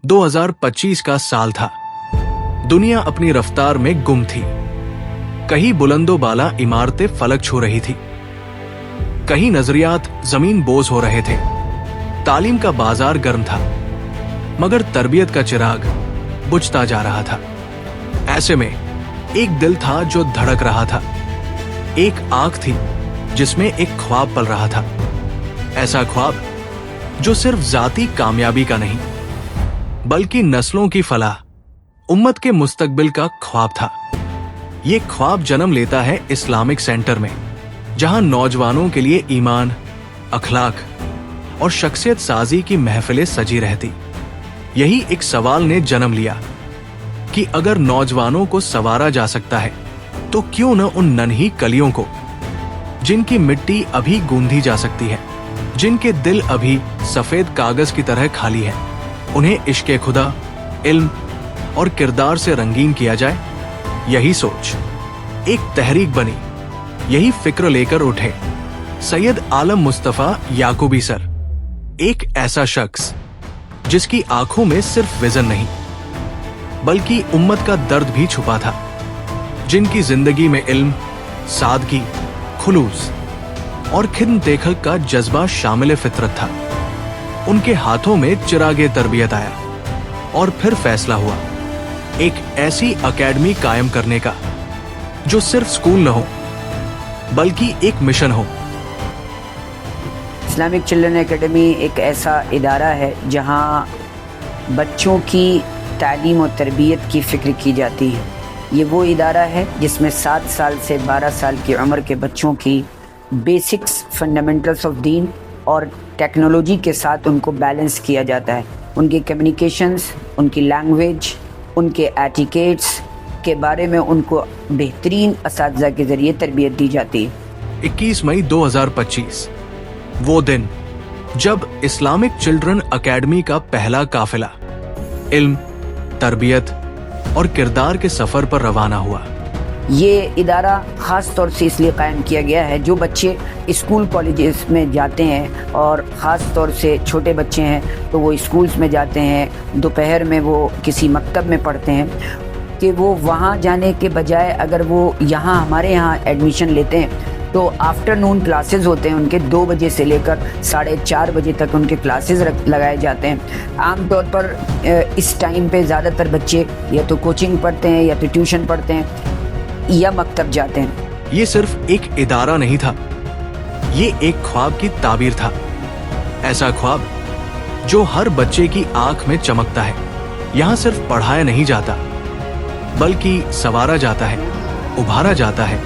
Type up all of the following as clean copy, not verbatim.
2025 का साल था। दुनिया अपनी रफ्तार में गुम थी। कहीं बुलंदो बाला इमारतें फलक छू रही थी, कहीं नजरियात जमीन बोझ हो रहे थे। तालीम का बाजार गर्म था, मगर तरबियत का चिराग बुझता जा रहा था। ऐसे में एक दिल था जो धड़क रहा था, एक आंख थी जिसमें एक ख्वाब पल रहा था। ऐसा ख्वाब जो सिर्फ जाती कामयाबी का नहीं, बल्कि नस्लों की फलाह, उम्मत के मुस्तकबिल का ख्वाब था। ये ख्वाब जन्म लेता है इस्लामिक सेंटर में, जहां नौजवानों के लिए ईमान, अखलाक और शख्सियत साजी की महफिलें सजी रहती। यही एक सवाल ने जन्म लिया कि अगर नौजवानों को संवारा जा सकता है, तो क्यों न उन नन्ही कलियों को, जिनकी मिट्टी अभी गूंधी जा सकती है, जिनके दिल अभी सफेद कागज की तरह खाली है, उन्हें इश्क़े खुदा, इल्म और किरदार से रंगीन किया जाए। यही सोच एक तहरीक बनी। यही फिक्र लेकर उठे सैयद आलम मुस्तफा याकूबी सर, एक ऐसा शख्स जिसकी आंखों में सिर्फ विजन नहीं, बल्कि उम्मत का दर्द भी छुपा था, जिनकी जिंदगी में इल्म, सादगी, खुलूस और खिदमत खल्क का जज्बा शामिल फितरत था। उनके हाथों में चिरागे तरबियत आया और फिर फैसला हुआ एक ऐसी एकेडमी कायम करने का जो सिर्फ स्कूल न हो, बल्कि एक मिशन हो। इस्लामिक चिल्ड्रन एकेडमी एक ऐसा इदारा है जहां बच्चों की तालीम और तरबियत की फ़िक्र की जाती है। ये वो इदारा है जिसमें 7 साल से 12 साल की उम्र के बच्चों की बेसिक्स, फंडामेंटल्स ऑफ दीन और टेक्नोलॉजी के साथ उनको बैलेंस किया जाता है। उनकी कम्युनिकेशंस, उनकी लैंग्वेज, उनके एटिकेट्स के बारे में उनको बेहतरीन असातिज़ा के ज़रिए तरबियत दी जाती है। 21 मई 2025 वो दिन जब इस्लामिक चिल्ड्रन एकेडमी का पहला काफिला इल्म, तरबियत और किरदार के सफर पर रवाना हुआ। ये इदारा ख़ास तौर से इसलिए कायम किया गया है, जो बच्चे स्कूल कॉलेजेस में जाते हैं और ख़ास तौर से छोटे बच्चे हैं तो वो स्कूल्स में जाते हैं, दोपहर में वो किसी मकतब में पढ़ते हैं, कि वो वहाँ जाने के बजाय अगर वो यहाँ हमारे यहाँ एडमिशन लेते हैं तो आफ्टरनून क्लासेस होते हैं उनके 2 बजे से लेकर 4:30 बजे तक उनके क्लासेस लगाए जाते हैं। आमतौर पर इस टाइम पे ज़्यादातर बच्चे या तो कोचिंग पढ़ते हैं या तो ट्यूशन पढ़ते हैं या मकतब जाते हैं। ये सिर्फ एक इदारा नहीं था, ये एक ख्वाब की ताबीर था। ऐसा ख्वाब जो हर बच्चे की आंख में चमकता है। यहाँ सिर्फ पढ़ाया नहीं जाता, बल्कि संवारा जाता है, उभारा जाता है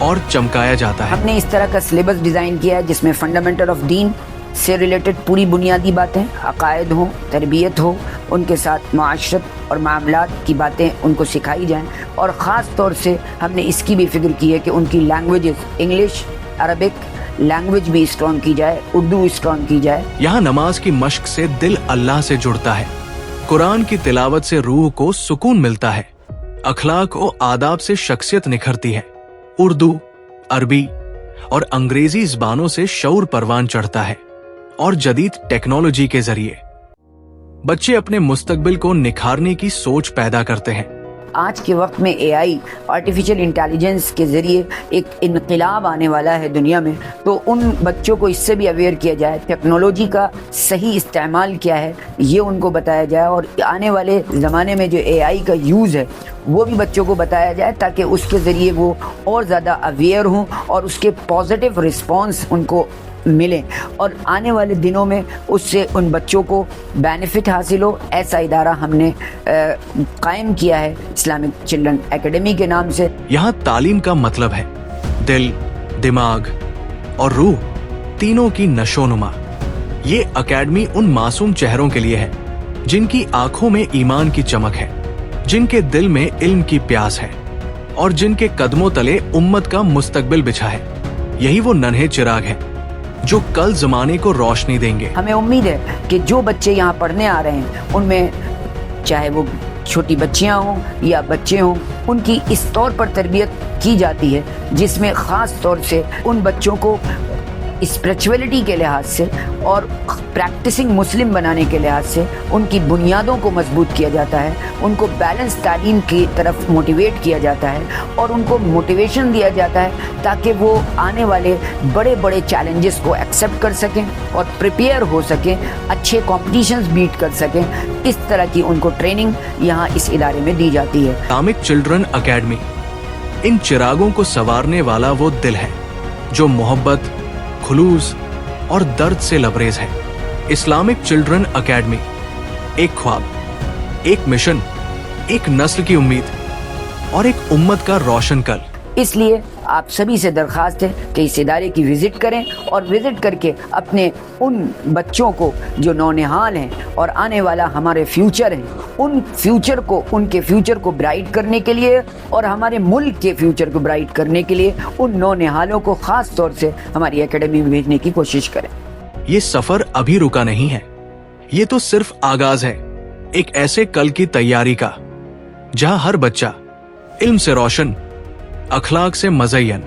और चमकाया जाता है। हमने इस तरह का सिलेबस डिज़ाइन किया है जिसमें फंडामेंटल ऑफ दीन से रिलेटेड पूरी बुनियादी बातें, अकायद हो, तरबियत हो, उनके साथ माशरत और मामलात की बातें उनको सिखाई जाएं, और ख़ास तौर से हमने इसकी भी फिक्र की है कि उनकी लैंग्वेजेस, इंग्लिश, अरबिक लैंग्वेज भी स्ट्रॉन्ग की जाए, उर्दू स्ट्रॉन्ग की जाए। यहाँ नमाज की मश्क से दिल अल्लाह से जुड़ता है, कुरान की तिलावत से रूह को सुकून मिलता है, अखलाक और आदाब से शख्सियत निखरती है, उर्दू, अरबी और अंग्रेजी ज़बानों से शऊर परवान चढ़ता है, और जदीद टेक्नोलॉजी के जरिए बच्चे अपने मुस्तकबिल को निखारने की सोच पैदा करते हैं। आज के वक्त में एआई, आर्टिफिशियल इंटेलिजेंस के ज़रिए एक इनकलाब आने वाला है दुनिया में, तो उन बच्चों को इससे भी अवेयर किया जाए, टेक्नोलॉजी का सही इस्तेमाल क्या है ये उनको बताया जाए, और आने वाले ज़माने में जो एआई का यूज़ है वो भी बच्चों को बताया जाए, ताकि उसके ज़रिए वो और ज़्यादा अवेयर हों और उसके पॉजिटिव रिस्पॉन्स उनको मिलें, और आने वाले दिनों में उससे उन बच्चों को बेनिफिट हासिल हो। ऐसा इदारा हमने कायम किया है इस्लामिक चिल्ड्रन एकेडमी के नाम से। यहाँ तालीम का मतलब है दिल, दिमाग और रूह तीनों की नशोनुमा। ये एकेडमी उन मासूम चेहरों के लिए है जिनकी आंखों में ईमान की चमक है, जिनके दिल में इल्म की प्यास है और जिनके कदमों तले उम्मत का मुस्तकबिल बिछा है। यही वो नन्हे चिराग है जो कल जमाने को रोशनी देंगे। हमें उम्मीद है कि जो बच्चे यहाँ पढ़ने आ रहे हैं उनमें, चाहे वो छोटी बच्चियाँ हों या बच्चे हों, उनकी इस तौर पर तरबियत की जाती है जिसमें ख़ास तौर से उन बच्चों को اسپریچولیٹی کے لحاظ سے اور پریکٹسنگ مسلم بنانے کے لحاظ سے ان کی بنیادوں کو مضبوط کیا جاتا ہے، ان کو بیلنس تعلیم کی طرف موٹیویٹ کیا جاتا ہے اور ان کو موٹیویشن دیا جاتا ہے تاکہ وہ آنے والے بڑے بڑے چیلنجز کو ایکسیپٹ کر سکیں اور پریپیئر ہو سکیں، اچھے کمپٹیشنز بیٹ کر سکیں۔ اس طرح کی ان کو ٹریننگ یہاں اس ادارے میں دی جاتی ہے۔ اسلامک چلڈرن اکیڈمی ان چراغوں کو سنوارنے والا وہ دل ہے جو محبت، خلوص اور درد سے لبریز ہے۔ اسلامک چلڈرن اکیڈمی ایک خواب، ایک مشن، ایک نسل کی امید اور ایک امت کا روشن کل۔ اس لیے آپ سبھی سے درخواست ہے کہ اس ادارے کی وزٹ کریں اور وزٹ کر کے اپنے ان بچوں کو جو نونہال ہیں اور آنے والا ہمارے فیوچر ہیں، ان کے فیوچر کو برائٹ کرنے کے لیے اور ہمارے ملک کے فیوچر کو برائٹ کرنے کے لیے ان نونہالوں کو خاص طور سے ہماری اکیڈمی میں بھیجنے کی کوشش کریں۔ یہ سفر ابھی رکا نہیں ہے، یہ تو صرف آغاز ہے ایک ایسے کل کی تیاری کا جہاں ہر بچہ علم سے روشن، اخلاق سے مزین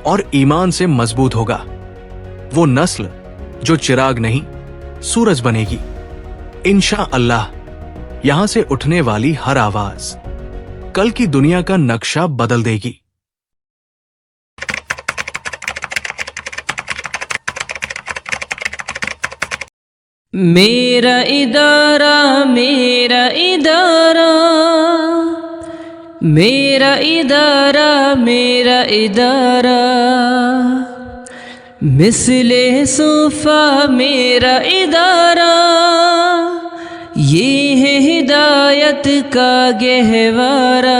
اور ایمان سے مضبوط ہوگا۔ وہ نسل جو چراغ نہیں سورج بنے گی۔ انشاءاللہ یہاں سے اٹھنے والی ہر آواز کل کی دنیا کا نقشہ بدل دے گی۔ میرا ادارہ، میرا ادارہ، میرا ادارہ، میرا ادارہ، مثل صفا میرا ادارہ، یہ ہے ہدایت کا گہوارہ،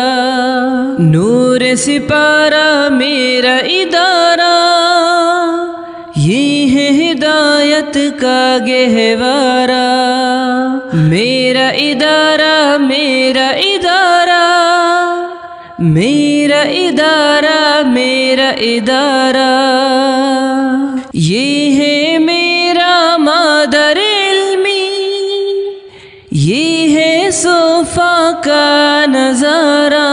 نور سپارہ میرا ادارہ، یہ ہے ہدایت کا گہوارہ، میرا ادارہ، میرا ادارہ، میرا ادارہ، میرا ادارہ، یہ ہے میرا مادر علمی، یہ ہے صفا کا نظارہ،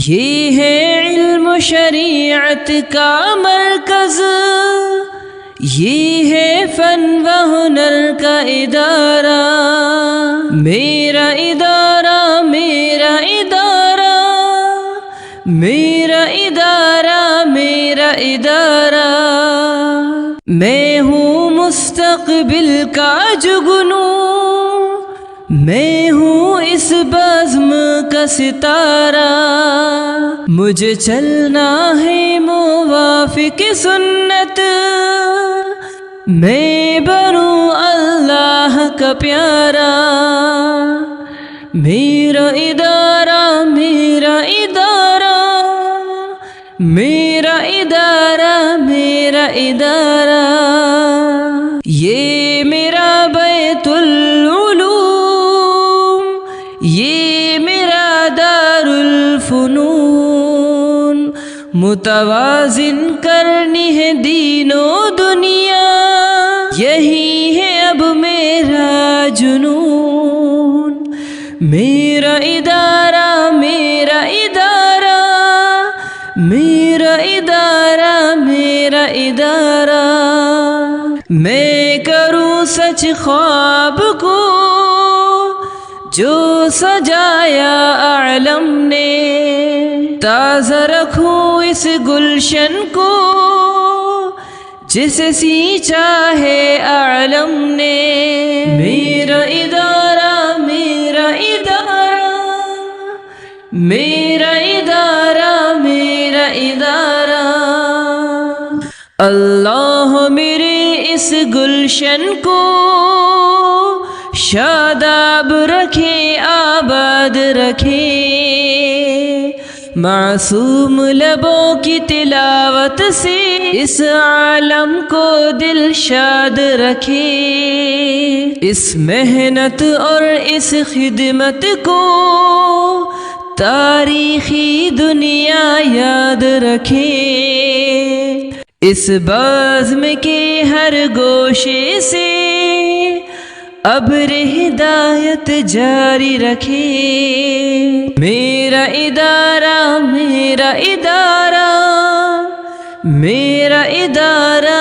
یہ ہے علم و شریعت کا مرکز، یہ ہے فن و ہنر کا ادارہ، میرا ادارہ، میرا ادارہ، میرا ادارہ، میرا ادارہ، میں ہوں مستقبل کا جگنو، میں ہوں اس بزم کا ستارہ، مجھے چلنا ہے موافق سنت، میں بنوں اللہ کا پیارا، میرا ادارہ، میرا ادارہ، میرا ادارہ، میرا ادارہ، یہ میرا بیت العلوم، یہ میرا دار الفنون، متوازن کرنی ہے دین و دنیا، یہی ہے اب میرا جنون، میرا ادارہ، میرا ادارہ، میرا ادارہ، میرا ادارہ، میں کروں سچ خواب کو جو سجایا عالم نے، تازہ رکھوں اس گلشن کو جسے سینچا ہے عالم نے، میرا ادارہ، میرا ادارہ، میرا ادارہ، میرا ادارہ، اللہ میرے اس گلشن کو شاداب رکھے، آباد رکھے، معصوم لبوں کی تلاوت سے اس عالم کو دل شاد رکھے، اس محنت اور اس خدمت کو تاریخی دنیا یاد رکھے، اس بزم کے ہر گوشے سے ابر ہدایت جاری رکھے، میرا ادارہ، میرا ادارہ، میرا ادارہ